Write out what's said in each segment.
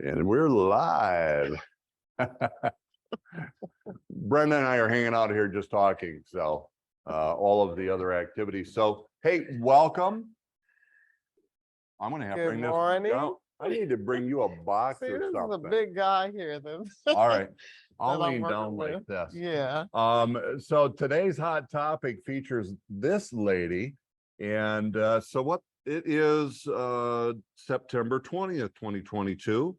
And we're live. Brenda and I are hanging out here just talking. So all of the other activities. So, hey, welcome. I'm going to have to Good bring this morning. down. I need to bring you a box See, or this is a something. big guy here. Then. All right. I'll that I'm lean working down like with. this. Yeah. So today's hot topic features this lady. And so what it is September 20th, 2022.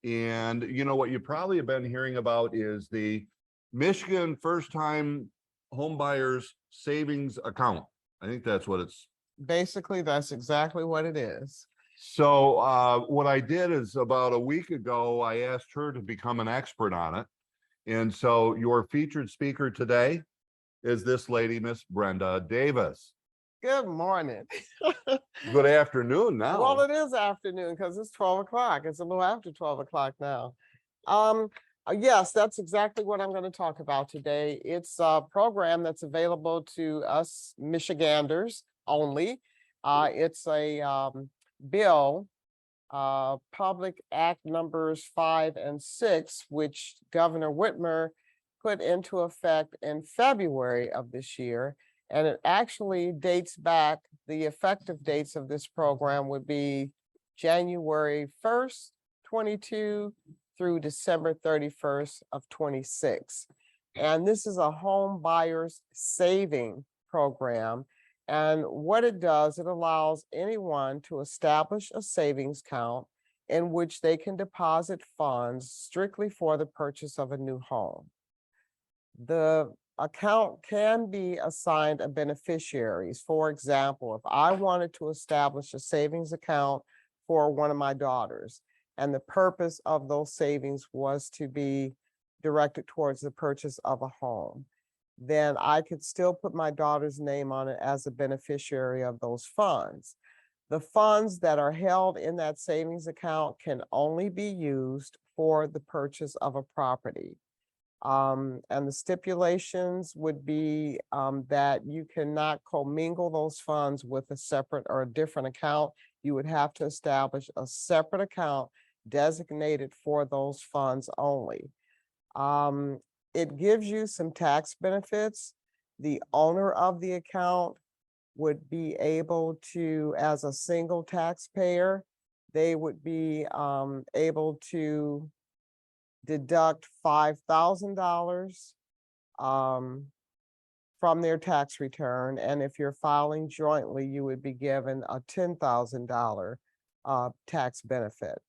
And you know what you probably have been hearing about is the Michigan first time home buyers savings account. I think that's what it's. Basically, that's exactly what it is. So what I did is about a week ago, I asked her to become an expert on it. And so your featured speaker today is this lady, Miss Brenda Davis. Good morning. Good afternoon now. Well, it is afternoon because it's 12 o'clock. It's a little after 12 o'clock now. Yes, that's exactly what I'm going to talk about today. It's a program that's available to us Michiganders only. It's a bill, Public Act numbers 5 and 6, which Governor Whitmer put into effect in February of this year. And it actually dates back, the effective dates of this program would be January 1st, 22 through December 31st of 26. And this is a home buyers saving program. And what it does, it allows anyone to establish a savings account in which they can deposit funds strictly for the purchase of a new home. The account can be assigned a beneficiaries. For example, if I wanted to establish a savings account for one of my daughters, and the purpose of those savings was to be directed towards the purchase of a home, then I could still put my daughter's name on it as a beneficiary of those funds. The funds that are held in that savings account can only be used for the purchase of a property. And the stipulations would be that you cannot commingle those funds with a separate or a different account. You would have to establish a separate account designated for those funds only. It gives you some tax benefits. The owner of the account would be able to, as a single taxpayer, they would be able to deduct $5,000 from their tax return. And if you're filing jointly, you would be given a $10,000 tax benefit.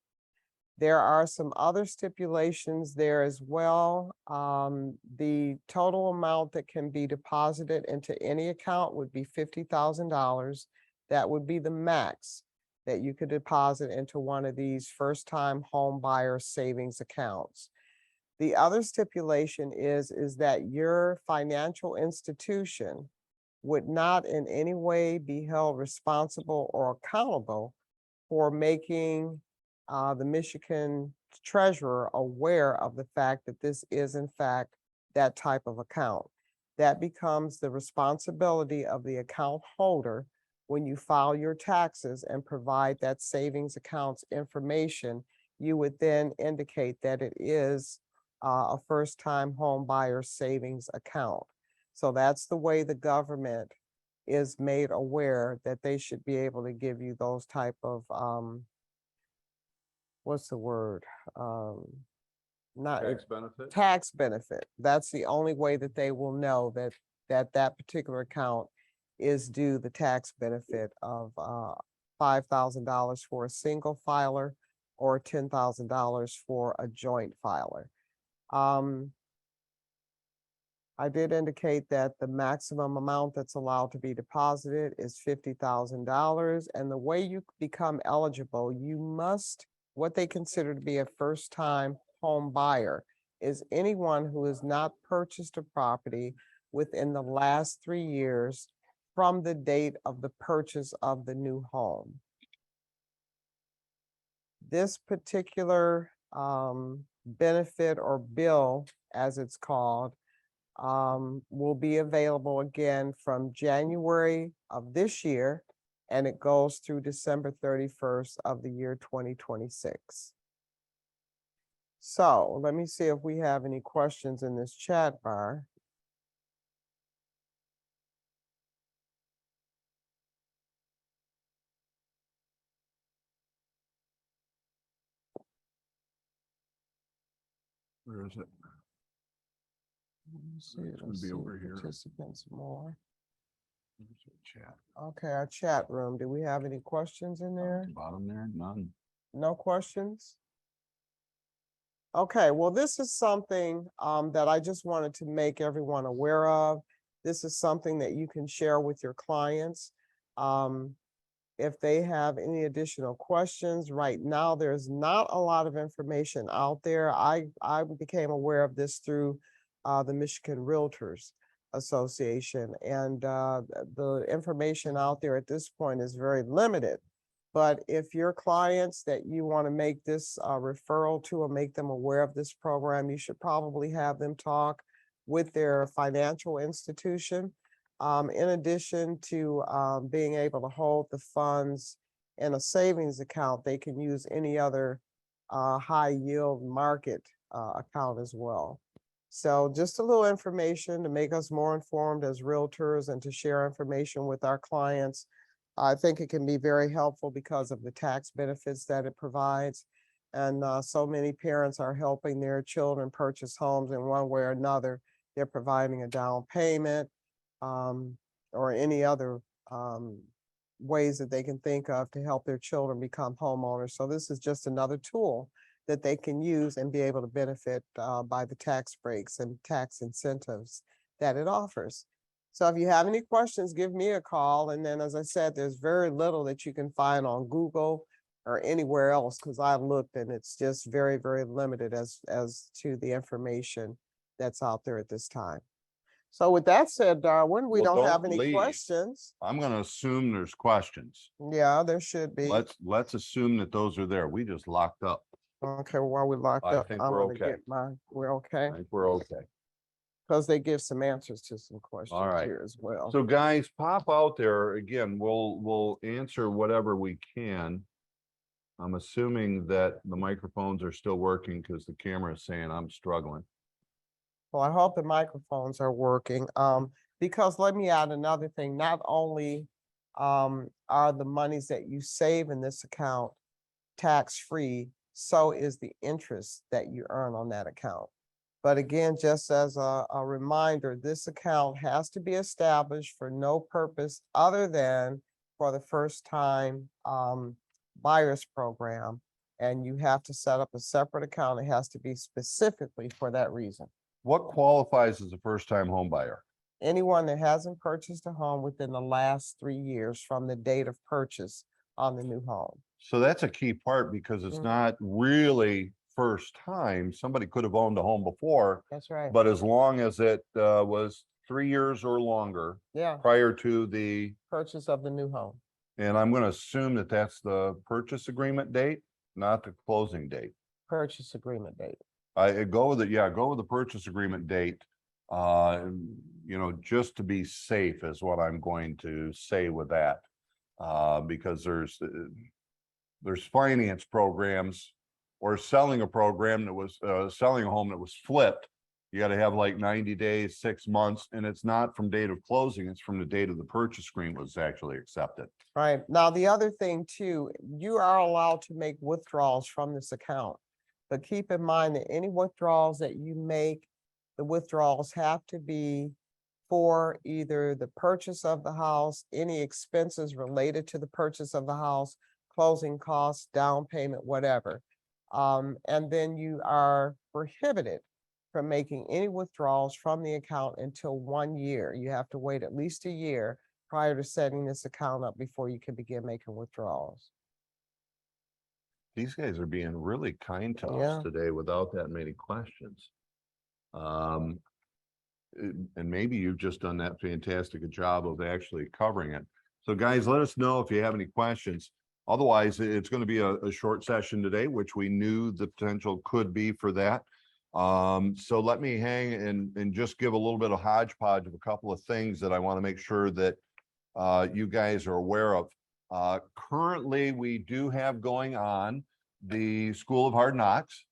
There are some other stipulations there as well. The total amount that can be deposited into any account would be $50,000. That would be the max that you could deposit into one of these first-time home buyer savings accounts. The other stipulation is that your financial institution would not in any way be held responsible or accountable for making the Michigan treasurer aware of the fact that this is in fact that type of account. That becomes the responsibility of the account holder when you file your taxes and provide that savings accounts information. You would then indicate that it is a first-time home buyer savings account. So that's the way the government is made aware that they should be able to give you those type of what's the word? Not Tax benefit. Tax benefit. That's the only way that they will know that particular account is due the tax benefit of $5,000 for a single filer or $10,000 for a joint filer. I did indicate that the maximum amount that's allowed to be deposited is $50,000. And the way you become eligible, you must, what they consider to be a first-time home buyer is anyone who has not purchased a property within the last 3 years from the date of the purchase of the new home. This particular benefit or bill, as it's called, will be available again from January of this year, and it goes through December 31st of the year 2026. So let me see if we have any questions in this chat bar. Where is it? Let me see, It's gonna let's be see, over here. participants more. Where's the chat? Okay, our chat room. Do we have any questions in there? Bottom there, none. No questions? Okay, well, this is something that I just wanted to make everyone aware of. This is something that you can share with your clients. If they have any additional questions, right now, there's not a lot of information out there. I became aware of this through the Michigan Realtors Association, and the information out there at this point is very limited. But if your clients that you want to make this referral to or make them aware of this program, you should probably have them talk with their financial institution. In addition to being able to hold the funds in a savings account, they can use any other high yield market account as well. So just a little information to make us more informed as realtors and to share information with our clients. I think it can be very helpful because of the tax benefits that it provides. And so many parents are helping their children purchase homes in one way or another. They're providing a down payment or any other ways that they can think of to help their children become homeowners. So this is just another tool that they can use and be able to benefit by the tax breaks and tax incentives that it offers. So if you have any questions, give me a call. And then, as I said, there's very little that you can find on Google or anywhere else because I've looked and it's just very, very limited as to the information that's out there at this time. So with that said, Darwin, we Well, don't have don't any leave. questions. I'm gonna assume there's questions. Yeah, there should be. Let's assume that those are there. We just locked up. Okay, well, while we locked I up, think I'm we're gonna okay. get we're okay, I think we're okay. because they give some answers to some questions right. here as well. So guys, pop out there again. We'll answer whatever we can. I'm assuming that the microphones are still working because the camera is saying I'm struggling. Well, I hope the microphones are working. Because let me add another thing, not only are the monies that you save in this account tax-free, so is the interest that you earn on that account. But again, just as a reminder, this account has to be established for no purpose other than for the first time buyers program. And you have to set up a separate account. It has to be specifically for that reason. What qualifies as a first-time home buyer? Anyone that hasn't purchased a home within the last 3 years from the date of purchase on the new home. So that's a key part because it's not really first time. Somebody could have owned a home before, That's right. but as long as it was 3 years or longer Yeah, prior to the, purchase of the new home. and I'm going to assume that that's the purchase agreement date, not the closing date. Purchase agreement date. I go with it. Yeah, go with the purchase agreement date. You know, just to be safe is what I'm going to say with that. Because there's finance programs or selling a program that was selling a home that was flipped. You got to have like 90 days, 6 months, and it's not from date of closing, it's from the date of the purchase agreement was actually accepted. Right. Now, the other thing too, you are allowed to make withdrawals from this account. But keep in mind that any withdrawals that you make, the withdrawals have to be for either the purchase of the house, any expenses related to the purchase of the house, closing costs, down payment, whatever. And then you are prohibited from making any withdrawals from the account until 1 year. You have to wait at least a year prior to setting this account up before you can begin making withdrawals. These guys are being really kind to Yeah. us today without that many questions. And maybe you've just done that fantastic a job of actually covering it. So guys, let us know if you have any questions. Otherwise, it's going to be a short session today, which we knew the potential could be for that. So let me hang and just give a little bit of hodgepodge of a couple of things that I want to make sure that you guys are aware of. Currently, we do have going on the School of Hard Knocks.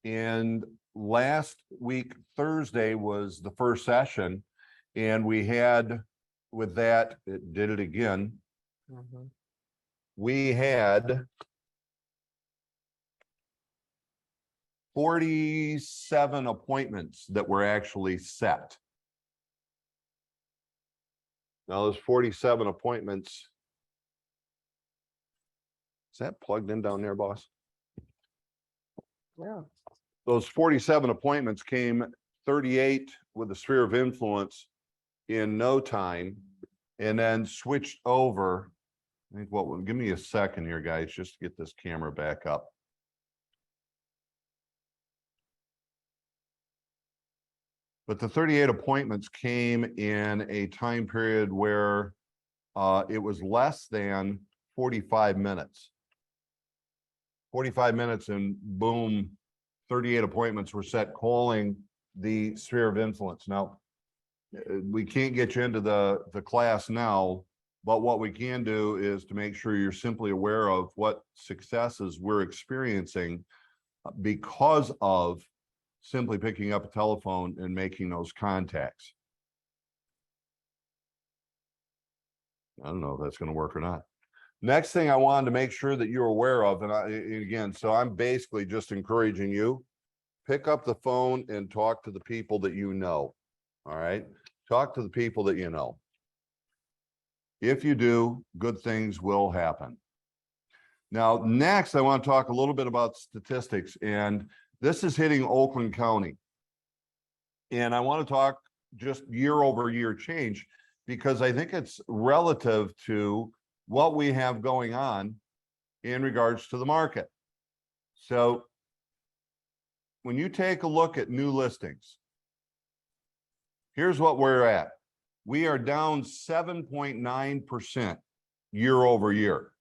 And last week, Thursday was the first session. And we had, with that, it did it again. Mhm. We had 47 appointments that were actually set. Now, those 47 appointments. Is that plugged in down there, boss? Yeah. Those 47 appointments came 38 with the sphere of influence in no time, and then switched over. I think give me a second here, guys, just to get this camera back up. But the 38 appointments came in a time period where it was less than 45 minutes. 45 minutes and boom, 38 appointments were set calling the sphere of influence. Now, we can't get you into the class now, but what we can do is to make sure you're simply aware of what successes we're experiencing because of simply picking up a telephone and making those contacts. I don't know if that's going to work or not. Next thing I wanted to make sure that you're aware of, and again, so I'm basically just encouraging you, pick up the phone and talk to the people that you know. All right. Talk to the people that you know. If you do, good things will happen. Now, next, I want to talk a little bit about statistics, and this is hitting Oakland County. And I want to talk just year over year change, because I think it's relative to what we have going on in regards to the market. So when you take a look at new listings, here's what we're at. We are down 7.9% year over year.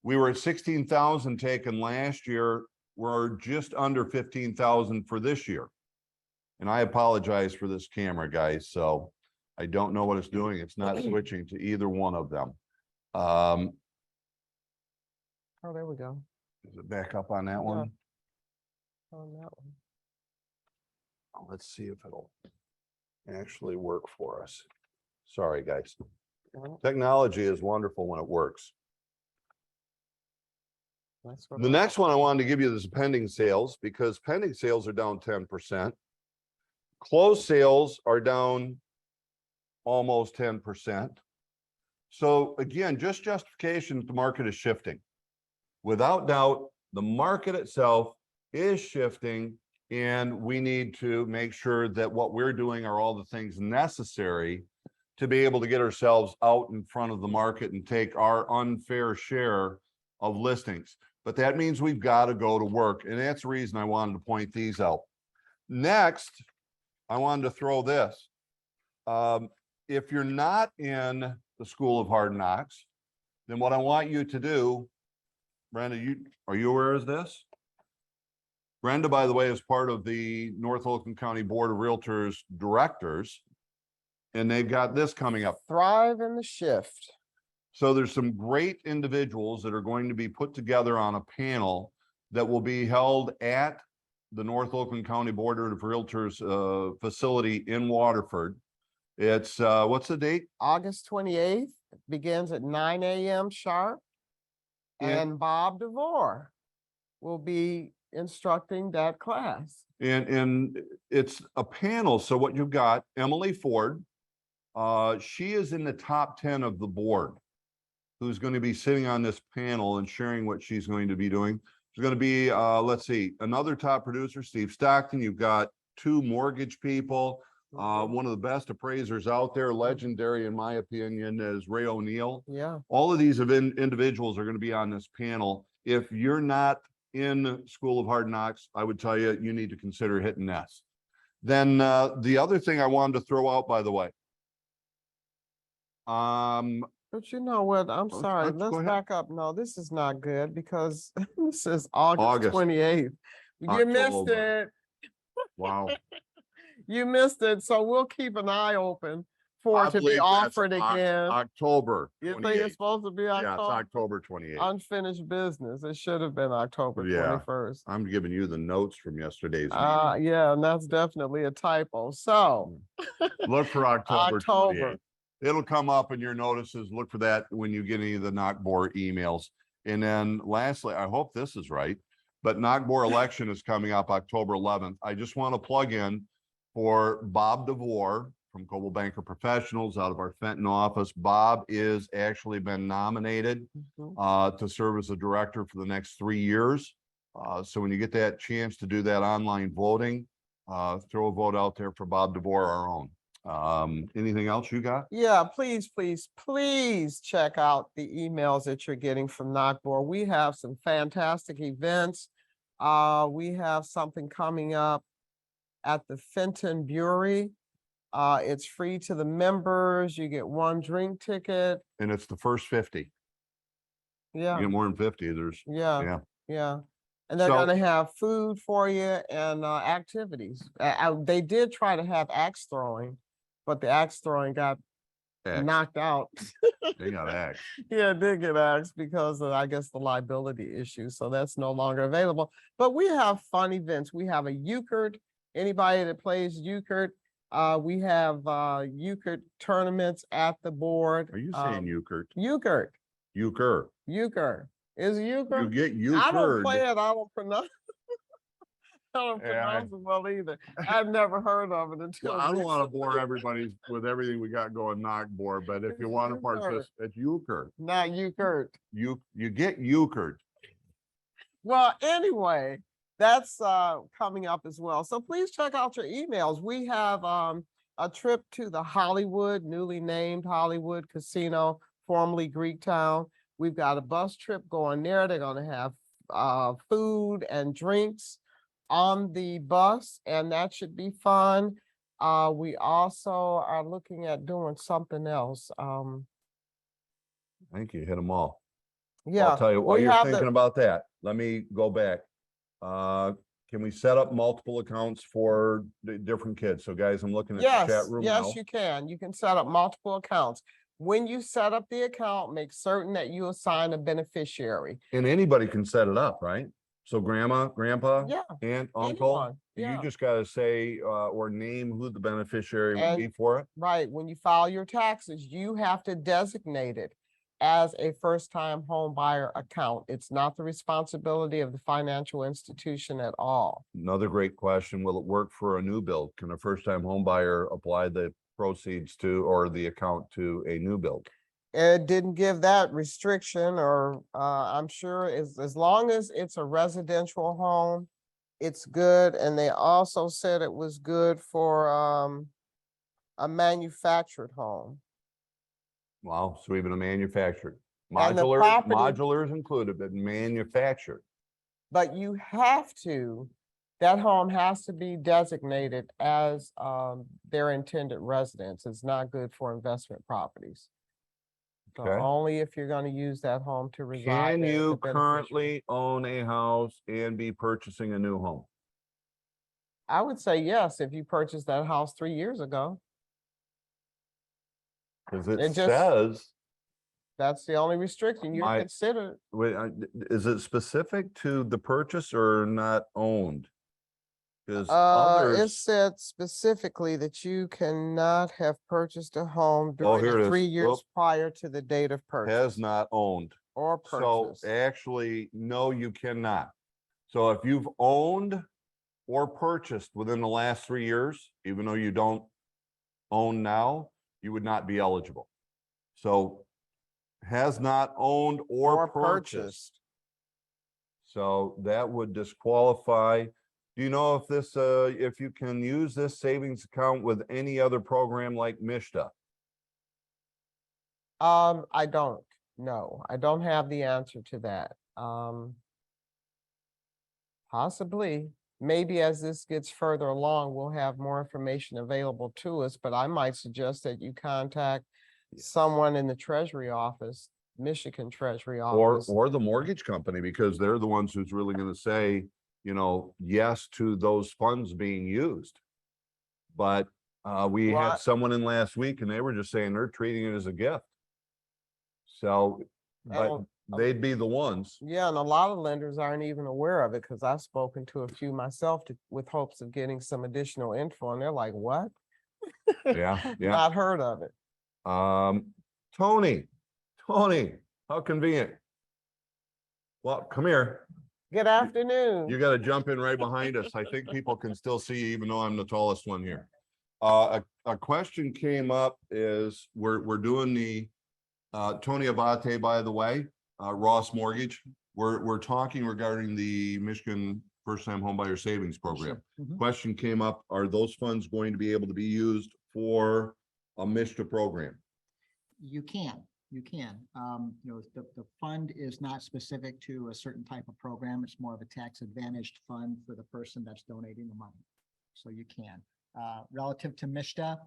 We were at 16,000 taken last year. We're just under 15,000 for this year. And I apologize for this camera, guys. So I don't know what it's doing. It's not switching to either one of them. Oh, there we go. Is it back up on that one? On that one. Let's see if it'll actually work for us. Sorry, guys. Well, Technology is wonderful when it works. that's what The next one I wanted to give you is pending sales, because pending sales are down 10%. Closed sales are down almost 10%. So again, just justification that the market is shifting. Without doubt, the market itself is shifting, and we need to make sure that what we're doing are all the things necessary to be able to get ourselves out in front of the market and take our unfair share of listings. But that means we've got to go to work, and that's the reason I wanted to point these out. Next, I wanted to throw this. If you're not in the School of Hard Knocks, then what I want you to do, Brenda, are you aware of this? Brenda, by the way, is part of the North Oakland County Board of Realtors directors, and they've got this coming up. Thrive in the shift. So there's some great individuals that are going to be put together on a panel that will be held at the North Oakland County Board of Realtors facility in Waterford. It's what's the date? August 28th, begins at 9 a.m. sharp. And Bob DeVore will be instructing that class. And it's a panel. So what you've got, Emily Ford, she is in the top 10 of the board, who's going to be sitting on this panel and sharing what she's going to be doing. There's going to be, let's see, another top producer, Steve Stockton. You've got two mortgage people. One of the best appraisers out there, legendary in my opinion, is Ray O'Neill. Yeah. All of these individuals are going to be on this panel. If you're not in School of Hard Knocks, I would tell you, you need to consider hitting this. Then the other thing I wanted to throw out, by the way. But you know what? I'm sorry. Let's go Let's ahead. back up. No, this is not good because this is August 28th. You missed October. it. Wow. You missed it. So we'll keep an eye open for I it to believe be that's offered again. October You think 28th. it's supposed to be Yeah, it's October? October 28th. Unfinished business. It should have been October Yeah. 21st. I'm giving you the notes from yesterday's meeting. Yeah, and that's definitely a typo. So Look for October October. 28th. It'll come up in your notices. Look for that when you get any of the Knockbor emails. And then lastly, I hope this is right, but Knockbor election is coming up October 11th. I just want to plug in for Bob DeVore from Coldwell Banker Professionals out of our Fenton office. Bob is actually been nominated Mhm. to serve as a director for the next 3 years. So when you get that chance to do that online voting, throw a vote out there for Bob DeVore, our own. Anything else you got? Yeah, please, please, please check out the emails that you're getting from Knockbor. We have some fantastic events. We have something coming up at the Fenton Brewery. It's free to the members. You get one drink ticket. And it's the first 50. You Yeah, get more than 50, there's, yeah, yeah. yeah. And they're So- gonna have food for you and activities. They did try to have axe throwing, but the axe throwing got Axe. knocked out. They got axe. Yeah, it did get axed because of, I guess, the liability issue. So that's no longer available. But we have fun events. We have a euchre. Anybody that plays euchre, we have euchre tournaments at the board. Are you saying euchre? Euchre? Euchre. Euchre. Is it euchre? You get I don't play euchred. it. I don't pronounce. I don't Yeah, pronounce it well either. I've never heard of it until. Well, I don't want to recently. bore everybody with everything we got going Knockbor, but if you It's want to euchre. participate, it's euchre. Not euchre. You get euchred. Well, anyway, that's coming up as well. So please check out your emails. We have a trip to the Hollywood, newly named Hollywood Casino, formerly Greektown. We've got a bus trip going there. They're going to have food and drinks on the bus, and that should be fun. We also are looking at doing something else. I think you hit them all. Yeah, I'll tell you, while we you're have thinking the, about that, let me go back. Can we set up multiple accounts for the different kids? So guys, I'm looking at the chat yes, room now. yes, you can. You can set up multiple accounts. When you set up the account, make certain that you assign a beneficiary. And anybody can set it up, right? So grandma, grandpa, Yeah, aunt, uncle, anyone, you yeah. just gotta say, or name who the beneficiary would be And- for it. Right, when you file your taxes, you have to designate it as a first-time home buyer account. It's not the responsibility of the financial institution at all. Another great question, will it work for a new build? Can a first-time home buyer apply the proceeds to, or the account to a new build? It didn't give that restriction, or I'm sure as long as it's a residential home, it's good. And they also said it was good for a manufactured home. Wow, so even a manufactured. And the Modular, property- modular is included, but manufactured. But you have to, that home has to be designated as their intended residence. It's not good for investment properties. So Okay. only if you're gonna use that home to reside. Can there as you a beneficiary. currently own a house and be purchasing a new home? I would say yes, if you purchased that house 3 years ago. Cause It it just- says, That's the only restriction you're My- considered. wait, is it specific to the purchase or not owned? Cause It others, said specifically that you cannot have purchased a home during here it the is. 3 years Whoop. prior to the date of has purchase not owned. or So purchase. actually, no, you cannot. So if you've owned or purchased within the last 3 years, even though you don't own now, you would not be eligible. So has not owned or purchased. So that would disqualify. Do you know if this, if you can use this savings account with any other program like Mishta? I don't know. I don't have the answer to that. Possibly, maybe as this gets further along, we'll have more information available to us, but I might suggest that you contact someone in the Treasury office, Michigan Treasury office. Or the mortgage company, because they're the ones who's really gonna say, you know, yes to those funds being used. But We had Right. someone in last week and they were just saying they're treating it as a gift. So, but And, they'd be the ones. yeah, and a lot of lenders aren't even aware of it because I've spoken to a few myself with hopes of getting some additional info, and they're like, what? Yeah, yeah. Not heard of it. Tony, how convenient. Well, come here. Good afternoon. You gotta jump in right behind us. I think people can still see you even though I'm the tallest one here. A question came up is we're doing the Tony Abate, by the way, Ross Mortgage. We're talking regarding the Michigan First Time Homebuyer Savings Program. Mhm. Question came up, are those funds going to be able to be used for a MISTA program? You can. The fund is not specific to a certain type of program. It's more of a tax advantaged fund for the person that's donating the money. So you can. Relative to MISTA,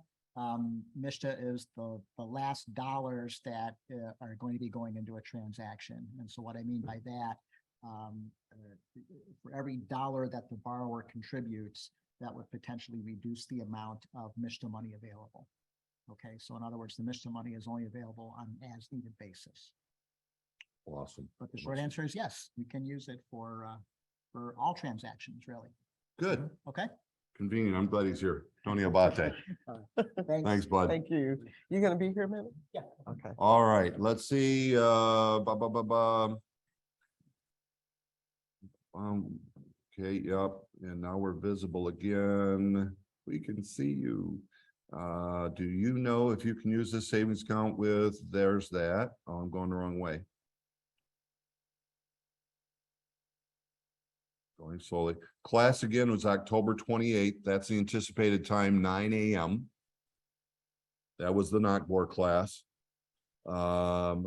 MISTA is the last dollars that are going to be going into a transaction. And so what I mean by that, for every dollar that the borrower contributes, that would potentially reduce the amount of MISTA money available. Okay, so in other words, the MISTA money is only available on an as needed basis. Awesome. But the short answer is yes, you can use it for all transactions, really. Good, Okay? convenient. I'm glad he's here. Tony Abate. Thanks, bud. Thank you. You gonna be here a minute? Yeah. Okay. All right, let's see, okay, yep, and now we're visible again. We can see you. Do you know if you can use this savings account with, there's that. Oh, I'm going the wrong way. Going slowly. Class again was October 28th. That's the anticipated time, 9 a.m. That was the NOCBOR class. And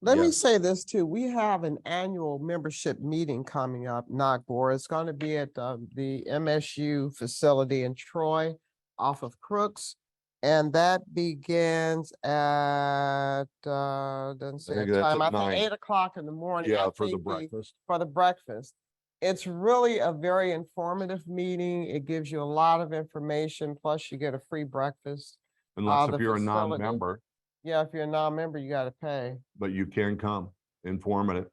Let me Yeah. say this too. We have an annual membership meeting coming up, NOCBOR. It's going to be at the MSU facility in Troy off of Crooks. And that begins at, doesn't say a think that's time, at I think 9. 8 o'clock in the morning. yeah, I for the think breakfast. for the breakfast. It's really a very informative meeting. It gives you a lot of information, plus you get a free breakfast. Unless the if you're a facility. non-member, Yeah, if you're a non-member, you gotta pay. but you can come, informative.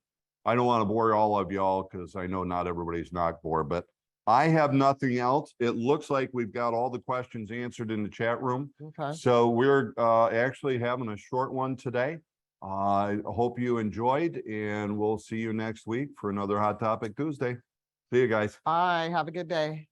I don't want to bore all of y'all because I know not everybody's not bored, but I have nothing else. It looks like we've got all the questions answered in the chat room. Okay. So we're actually having a short one today. I hope you enjoyed and we'll see you next week for another Hot Topic Tuesday. See you guys. Bye. Have a good day.